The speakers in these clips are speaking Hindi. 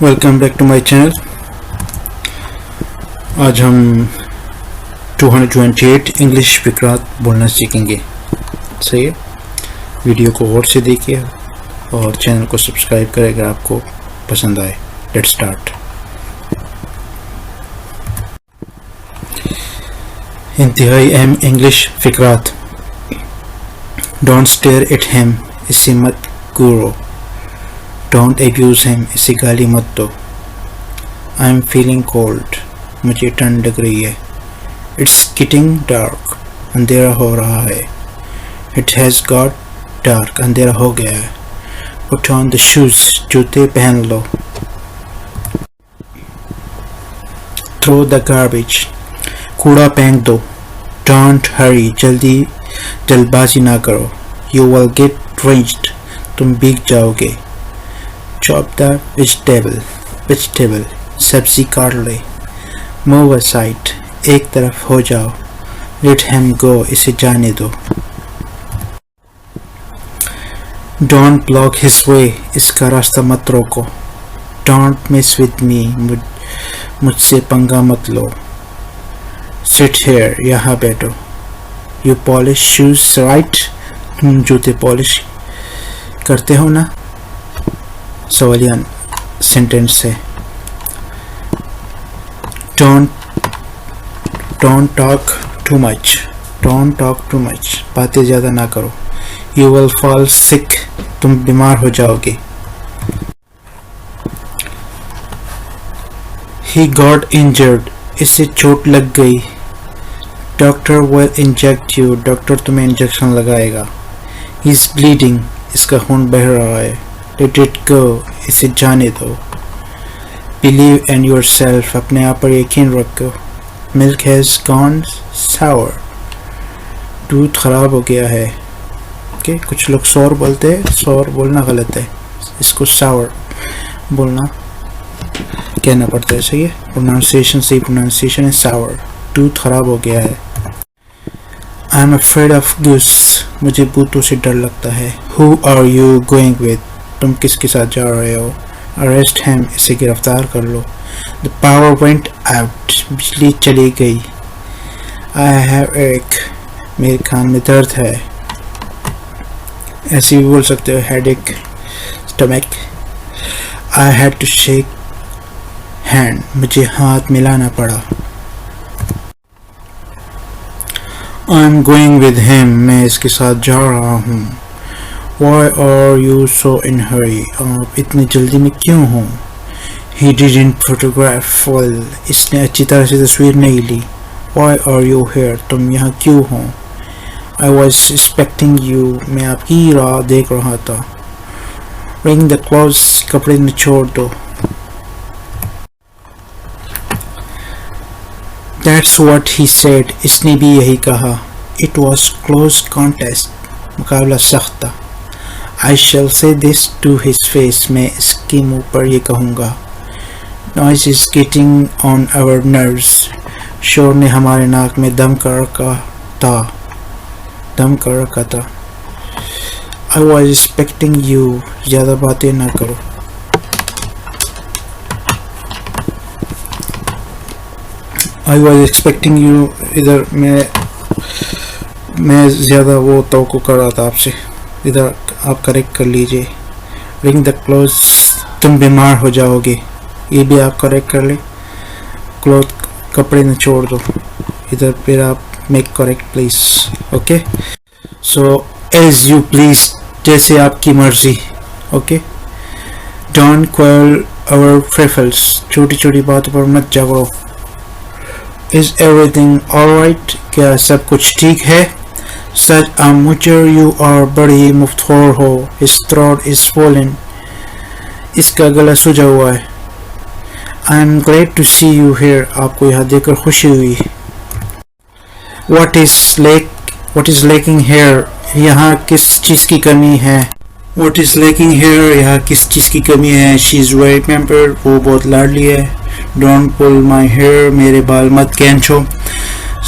Welcome back to my channel. आज हम 228 इंग्लिश फिक्रात बोलना सीखेंगे। सही है, वीडियो को गौर से देखिए और चैनल को सब्सक्राइब करें अगर आपको पसंद आए। Let's start. इंतहाई अहम इंग्लिश फिक्रात। डोंट स्टेयर एट हिम, इसे मत घूरो। डोंट एब्यूज हिम, इसे गाली मत दो। आई एम फीलिंग कोल्ड, मुझे ठंड लग रही है। इट्स गेटिंग डार्क, अंधेरा हो रहा है। इट हैज़ गॉट डार्क, अंधेरा हो गया है। पुट ऑन द शूज, जूते पहन लो। थ्रो द गार्बेज, कूड़ा फेंक दो। डोंट हरी, जल्दबाजी ना करो। यू विल गेट drenched, तुम भीग जाओगे। चॉप द वेजिटेबल, सब्जी काट ले। मूव असाइड, एक तरफ हो जाओ। लेट हिम गो, इसे जाने दो। डोंट ब्लॉक हिज वे, इसका रास्ता मत रोको। डोंट मिस विद मी, मुझसे पंगा मत लो। सिट हेयर, यहाँ बैठो। यू पॉलिश शूज राइट, तुम जूते पॉलिश करते हो ना। सवालिया सेंटेंस है। डोंट टॉक टू मच, बातें ज़्यादा ना करो। यू विल फॉल सिक, तुम बीमार हो जाओगे। ही गॉट इंजर्ड, इससे चोट लग गई। Doctor will inject you, doctor तुम्हें इंजेक्शन लगाएगा। ही इज ब्लीडिंग, इसका खून बह रहा है। लेट इट गो, इसे जाने दो। बिलीव इन योर सेल्फ, अपने आप पर यकीन रखो। मिल्क हैज़ गॉन सावर, दूध खराब हो गया है। ओके, कुछ लोग सौर बोलते हैं, सौर बोलना गलत है, इसको सावर बोलना कहना पड़ता है। सही है, प्रोनाउंसिएशन सही प्रोनाउंसिएशन है सावर। दूध खराब हो गया है। I am afraid of goose, मुझे भूतों से डर लगता है। Who are you going with, तुम किसके साथ जा रहे हो। अरेस्ट हिम, इसे गिरफ्तार कर लो। द पावर वेंट आउट, बिजली चली गई। आई हैव एक, मेरे कान में दर्द है। ऐसे भी बोल सकते हो headache, stomach. I had to shake hand, मुझे हाथ मिलाना पड़ा। I am going with him, मैं इसके साथ जा रहा हूँ। Why are you so in hurry, आप इतनी जल्दी में क्यों हो। He didn't photograph well, इसने अच्छी तरह से तस्वीर नहीं ली। Why are you here, तुम यहाँ क्यों हो। I was expecting you, मैं आपकी राह देख रहा था। Wring the clothes, कपड़े निचोड़ दो। That's what he said, इसने भी यही कहा। It was close contest, मुकाबला सख्त था। I shall say this to his face, मैं इसके मुंह पर ये कहूँगा। Noise is getting on our nerves, शोर ने हमारे नाक में दम कर रखा था। I was expecting you, ज़्यादा बातें ना करो। I was expecting you, इधर मैं ज़्यादा वो तवक्को कर रहा था आपसे, इधर आप करेक्ट कर लीजिए। रिंग द क्लोज, तुम बीमार हो जाओगे, ये भी आप करेक्ट कर ले। क्लोथ, कपड़े निचोड़ दो, इधर फिर आप make correct please. Okay, so as you please, जैसे आपकी मर्जी। Okay, don't quarrel over trifles, छोटी छोटी बातों पर मत झगड़ो। इज एवरीथिंग ऑलराइट, क्या सब कुछ ठीक है। Such a mucher you are, बड़ी मुफ्तखोर हो। His throat is swollen, इसका गला सूजा हुआ है। I am glad to see you here, आपको यहाँ देखकर खुशी हुई। What is lacking here, यहाँ किस चीज़ की कमी है। What is lacking here, यहाँ किस चीज़ की कमी है। She is very pampered, वो बहुत लाडली है। Don't pull my hair, मेरे बाल मत खींचो।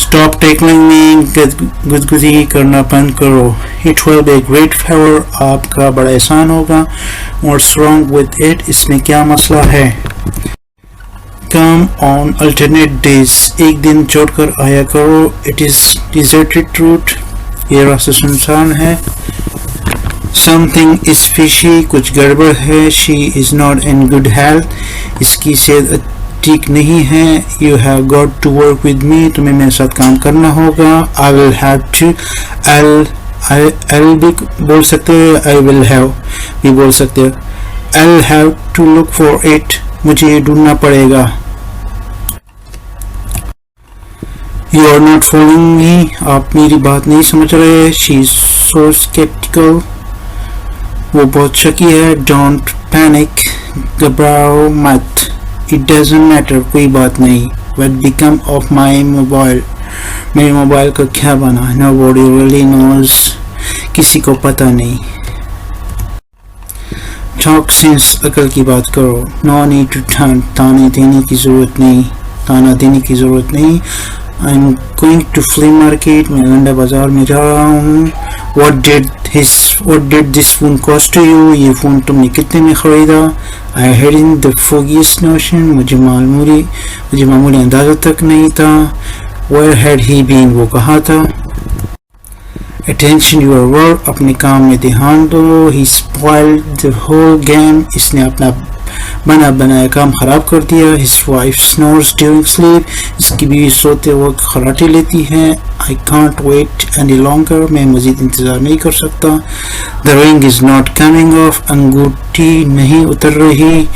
Stop tackling me, गुदगुदी करना बंद करो. It will be a great favor, आपका बड़ा एहसान होगा. What's wrong with it? इसमें क्या मसला है? Come on alternate days, एक दिन छोड़कर आया करो. It is deserted route, ये रास्ता सुनसान है. Something is fishy, कुछ गड़बड़ है. She is not in good health, इसकी सेहत ठीक नहीं है. You have got to work with me, तुम्हें मेरे साथ काम करना होगा. I will have to, I'll भी बोल सकते हैं, I will have भी बोल सकते हैं. I'll have to look for it, मुझे ये ढूंढना पड़ेगा. You are not following me, आप मेरी बात नहीं समझ रहे. She is so skeptical, वो बहुत शकी है. Don't panic, घबराओ मत. It doesn't matter, कोई बात नहीं. What become of my mobile, मेरे मोबाइल का क्या बना? Nobody really knows, किसी को पता नहीं. Talk sense, अकल की बात करो. No need to turn, ताना देने की ज़रूरत नहीं. I'm going to flea market, मैं गंडा बाजार में जा रहा हूँ. What did this phone cost to you, ये फ़ोन तुमने कितने में ख़रीदा? I hadn't the foggiest notion, मुझे मामूली अंदाज़ा तक नहीं था. Where had he been, वो कहाँ था? Attention your work, अपने काम में ध्यान दो. He spoiled the whole game, इसने अपना बना बनाया काम खराब कर दिया. His wife snores during sleep, इसकी बीवी सोते वक्त खराटे लेती है. I can't wait any longer, मैं मजीद इंतज़ार नहीं कर सकता. The ring is not coming off, अंगूठी नहीं उतर रही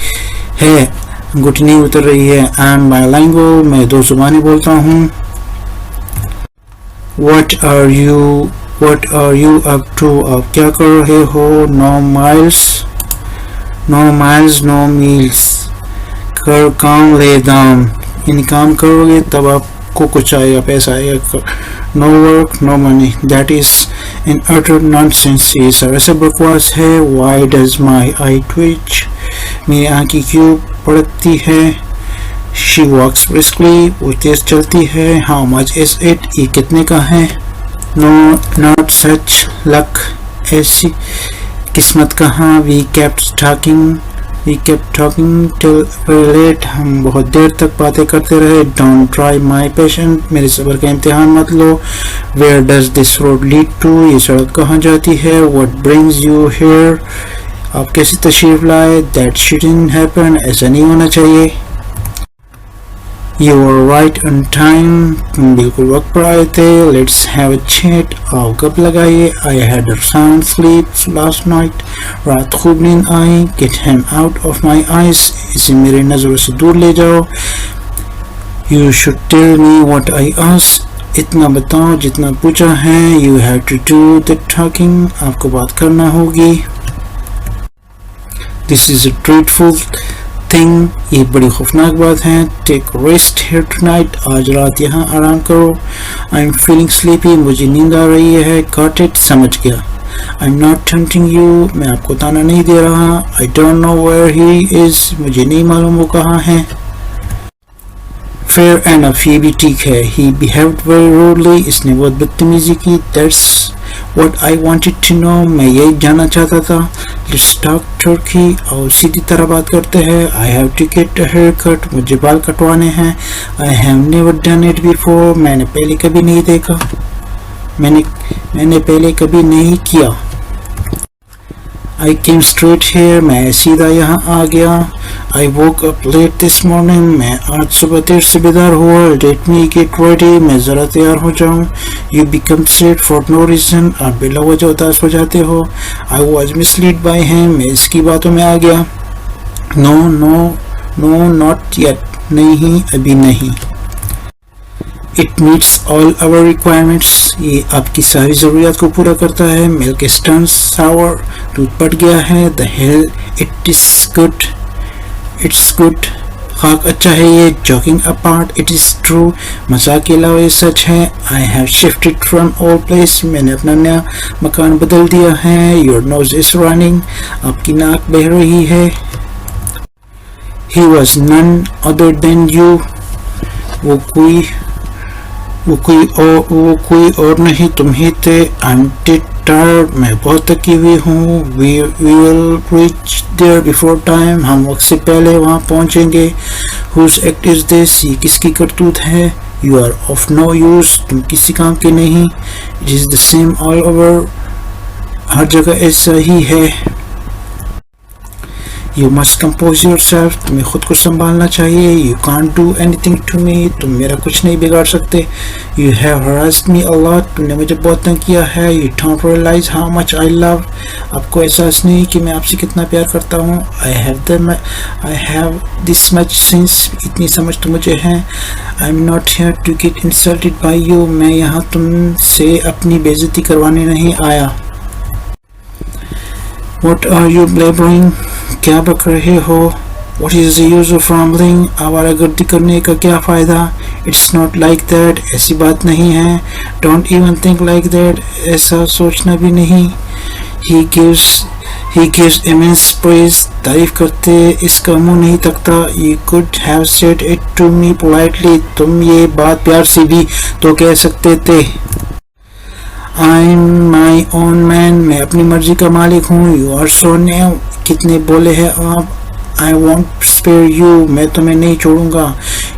है. I'm bilingual, मैं दो ज़ुबानें बोलता हूँ. What are you up to, आप क्या कर रहे हो? No miles, no meals, कर काम ले दाम, यानी काम करोगे तब आपको कुछ आएगा, पैसा आएगा. No work, no money, that is an utter nonsense, ये सब बकवास है. Why does my eye twitch, मेरी आँखें क्यों पड़ती है? She walks briskly, वो तेज चलती है. How much is it, ये कितने का है? No, not such luck, ऐसी किस्मत कहाँ. We kept talking till very late, हम बहुत देर तक बातें करते रहे. Don't try my patience, मेरे सब्र का इम्तिहान मत लो. Where does this road lead to, ये सड़क कहाँ जाती है? What brings you here, आप कैसे तशरीफ लाए? That shouldn't happen, ऐसा नहीं होना चाहिए. You were right on time, तुम बिल्कुल वक्त पर आए थे. Let's have a chat, आओ गप लगाइए. I had a sound sleep last night, रात खूब नींद आई. Get him out of my eyes, इसे मेरे नज़रों से दूर ले जाओ. You should tell me what I asked, इतना बताओ जितना पूछा है. You have to do the talking, आपको बात करना होगी. This is a dreadful thing, ये बड़ी खौफनाक बात है. Take rest here tonight, आज रात यहाँ आराम करो. I'm feeling sleepy, मुझे नींद आ रही है. Got it, समझ गया. I'm not tempting you, मैं आपको ताना नहीं दे रहा. I don't know where he is, मुझे नहीं मालूम वो कहाँ है. Fair enough, ये भी ठीक है. He behaved very rudely, इसने बहुत बदतमीजी की. That's what I wanted to know, मैं यही जानना चाहता था. Let's talk turkey, और सीधी तरह बात करते हैं. I have to get a haircut, मुझे बाल कटवाने हैं. I have never done it before, मैंने पहले कभी नहीं देखा, मैंने पहले कभी नहीं किया. I came straight here, मैं सीधा यहाँ आ गया. I woke up late this morning, मैं आज सुबह देर से बेदार हुआ. Let me get ready, मैं ज़रा तैयार हो जाऊँ. You become sad for no reason, आप बिला वजह उदास हो जाते हो. I was misled by him, मैं इसकी बातों में आ गया. No, not yet, नहीं, अभी नहीं. It meets all our requirements, ये आपकी सारी ज़रूरियात को पूरा करता है. Milk is turned sour, दूध पट गया है. The hell, it's good, खाक अच्छा है ये. Joking apart, it is true, मजाक के अलावा ये सच है. I have shifted from old place, मैंने अपना नया मकान बदल दिया है. Your nose is running, आपकी नाक बह रही है. He was none other than you, वो कोई वो कोई और नहीं तुम ही थे। आई एम टायर्ड, मैं बहुत थकी हुई हूँ। We will reach there before time, हम वक्त से पहले वहाँ पहुँचेंगे। हुज एक्ट इज दिस, ये किसकी करतूत है। You are of no use, तुम किसी काम के नहीं। It is the same all over, हर जगह ऐसा ही है। You must compose yourself, तुम्हें खुद को संभालना चाहिए। You can't do anything to me, तुम मेरा कुछ नहीं बिगाड़ सकते। You have harassed me a lot, तुमने मुझे बहुत तंग किया है। You don't realize how much I love, आपको एहसास नहीं कि मैं आपसे कितना प्यार करता हूँ। I have this much sense, इतनी समझ तो मुझे है। I am not here to get insulted by you, मैं यहाँ तुमसे अपनी बेइज्जती करवाने नहीं आया। What are you blabbering? क्या बक रहे हो? What is the use of rambling? आवारागर्दी करने का क्या फ़ायदा? It's not like that, ऐसी बात नहीं है। Don't even think like that, ऐसा सोचना भी नहीं। He gives immense praise, तारीफ करते इसका मुंह नहीं तकता। You could have said it to me politely, तुम ये बात प्यार से भी तो कह सकते थे। I'm my own man, मैं अपनी मर्जी का मालिक हूँ। You are so new, कितने बोले हैं आप। I won't spare you, मैं तुम्हें नहीं छोड़ूंगा।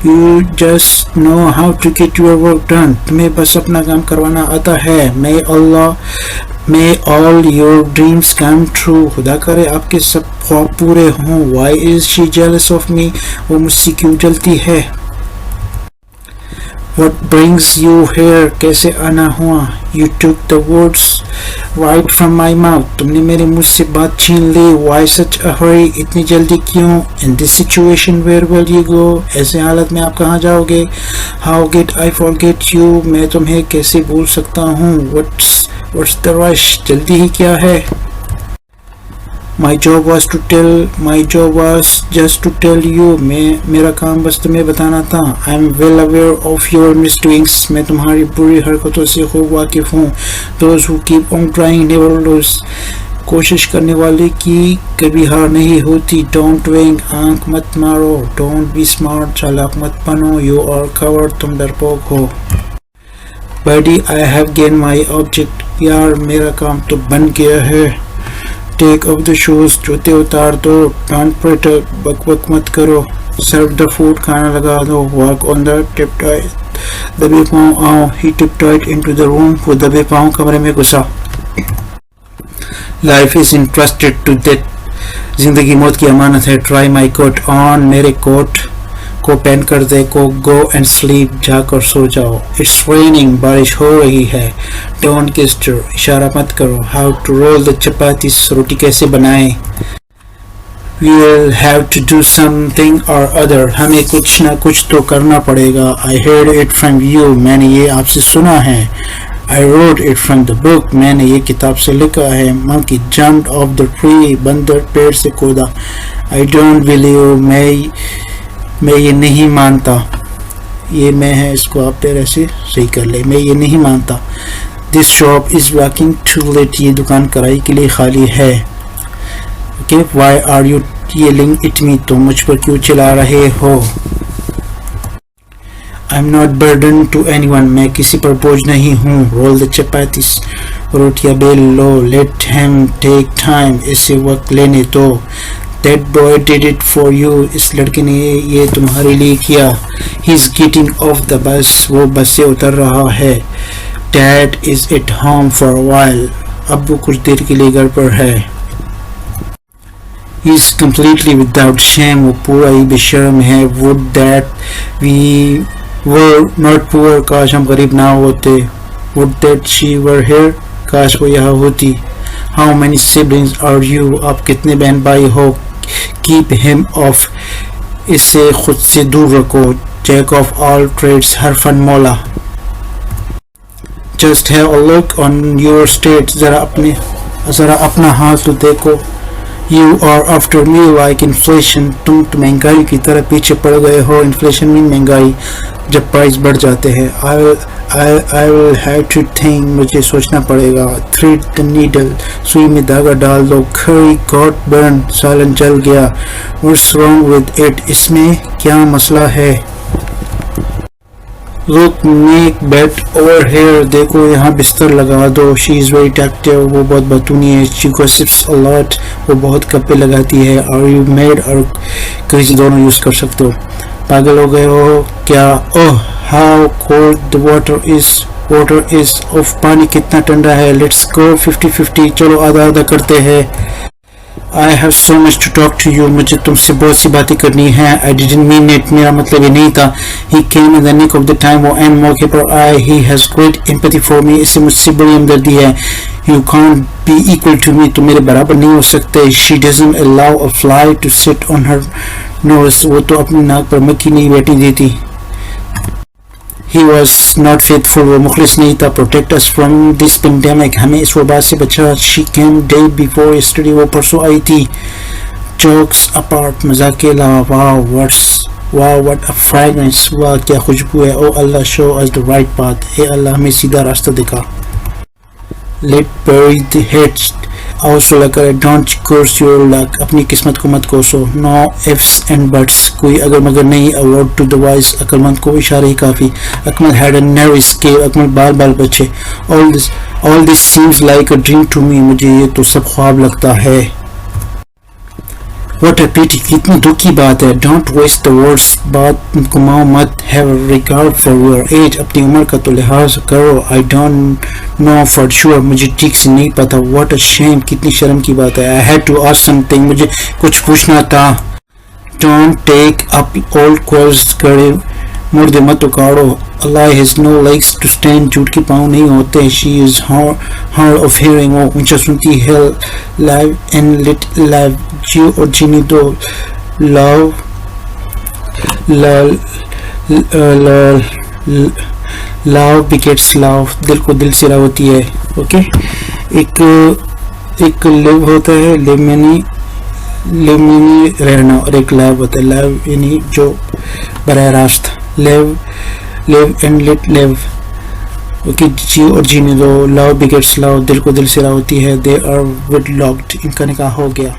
You just know how to get your work done, तुम्हें बस अपना काम करवाना आता है। May all your dreams come true, खुदा करे आपके सब ख्वाब पूरे हों। Why is she jealous of me, वो मुझसे क्यों जलती है। What brings you here, कैसे आना हुआ। You took the words right from my mouth, तुमने मेरे मुंह से बात छीन ली। Why such a hurry, इतनी जल्दी क्यों। In this situation where will you go, ऐसे हालत में आप कहाँ जाओगे। How did I forget you, मैं तुम्हें कैसे भूल सकता हूँ। What's the rush, जल्दी ही क्या है। My job was just to tell you, मेरा काम बस तुम्हें बताना था। I'm well aware of your misdoings, मैं तुम्हारी बुरी हरकतों से खूब वाकिफ हूँ। Those who keep on trying never lose, कोशिश करने वाले की कभी हार नहीं होती। Don't wink, आंख मत मारो। Don't be smart, चालाक मत बनो। You are coward, तुम डरपोक हो। Buddy, I have gained my object, यार मेरा काम तो बन गया है। Take off the shoes, जूते उतार दो। Don't prattle, बक मत करो। Serve the food, खाना लगा दो। Walk on the tiptoe, दबे पाँव आओ। He tiptoed into the room, वो दबे पाँव कमरे में घुसा। Life is entrusted to death, जिंदगी मौत की अमानत है। Try my coat on, मेरे कोट को पहन कर देखो। Go and sleep, जाकर सो जाओ। It's raining, बारिश हो रही है। Don't gesture, इशारा मत करो। How to roll the chapatis, रोटी कैसे बनाएं। We will have to do something or other, हमें कुछ ना कुछ तो करना पड़ेगा। I heard it from you, मैंने ये आपसे सुना है। I wrote it from the book, मैंने ये किताब से लिखा है। Monkey jumped off the tree, बंदर पेड़ से कूदा। I don't believe, मैं ये नहीं मानता। ये मैं है, इसको आप पैर ऐसे सही कर ले। मैं ये नहीं मानता। This shop is working too late, ये दुकान किराए के लिए खाली है। Okay, why are you yelling at me, तुम मुझ पर क्यों चिल्ला रहे हो। I'm not burden to anyone, मैं किसी पर बोझ नहीं हूँ। Roll the chapatis, रोटियां बेल लो। Let him take time, इसे वक्त लेने दो। That boy did it for you, इस लड़के ने ये तुम्हारे लिए किया। He's getting off the bus, वो बस से उतर रहा है। Dad is at home for a while, अब वो कुछ देर के लिए घर पर है। He's completely without shame, वो पूरा ही बेशर्म है। Would that we were not poor, काश हम गरीब ना होते। Would that she were here, काश वो यहाँ होती। How many siblings are you, आप कितने बहन भाई हो। Keep him off, इसे खुद से दूर रखो। Jack of all trades, हर फन मौला। Just have a look on your state, जरा अपना हाल तो देखो। You are after me like inflation, तुम तो महंगाई की तरह पीछे पड़ गए हो। Inflation में महंगाई, जब प्राइस बढ़ जाते हैं। I will have to think, मुझे सोचना पड़ेगा। Thread the needle, सुई में धागा डाल दो। Curry got burned, सालन जल गया। What's wrong with it, इसमें क्या मसला है। Look, make bed over here. देखो यहाँ बिस्तर लगा दो. She is very talkative. वो बहुत बतूनी है. She gossips a lot. वो बहुत गप्पे लगाती है. Are you married? और कहीं दोनों यूज कर सकते हो. पागल हो गए हो क्या? Oh, how cold the water is. Water is. पानी कितना ठंडा है. Let's go 50-50. चलो आधा आधा करते हैं. I have so much to talk to you. मुझे तुमसे बहुत सी बातें करनी है. I didn't mean it. मेरा मतलब ये नहीं था. He came in the nick of the time. वो एन मौके पर आए. He has great empathy for me. इससे मुझसे बड़ी हमदर्दी है. You can't be equal to me. तुम मेरे बराबर नहीं हो सकते. She doesn't allow a fly to sit on her nose. वो तो अपनी नाक पर मक्खी नहीं बैठने देती. He was not faithful. वो मुखलिस नहीं था. Protect us from this pandemic. हमें इस वबा से बचा. She came day before yesterday. वो परसों आई थी. Jokes apart. मजाक के अलावा. Wow, what a fragrance. वाह क्या खुशबू है. Oh Allah, show us the right path. हे अल्लाह हमें सीधा रास्ता दिखा. Let bury the heads. आओ सुलह करे. Don't curse your luck. अपनी किस्मत को मत कोसो. No ifs and buts. कोई अगर मगर नहीं. A word to the wise. अक्लमंद को इशारा ही काफी. Akmal had a narrow escape. Akmal बाल बाल बचे. All this seems like a dream to me. मुझे ये तो सब ख्वाब लगता है. What a pity. कितनी दुख की बात है. Don't waste the words. बात घुमाओ मत. Have a regard for your age. अपनी उम्र का तो लिहाज करो. I don't know for sure. मुझे ठीक से नहीं पता. What a shame. कितनी शर्म की बात है. I had to ask something. मुझे कुछ पूछना था. Don't take up old quarrels. करे मुर्दे मत उखाड़ो. Allah has no legs to stand. झूठ के पाँव नहीं होते. She is hard of hearing. वो ऊंचा सुनती है. Live and let live. जियो और जीने दो. Love begets love. दिल को दिल से होती है. ओके एक लिव होता है. लिव में नहीं रहना. और एक लाइव होता है. लाइव यानी जो बराह रास्त. live and let live. Okay जियो और जीने दो. Love begets love. दिल को दिल से होती है. They are wedlocked. इनका निकाह हो गया.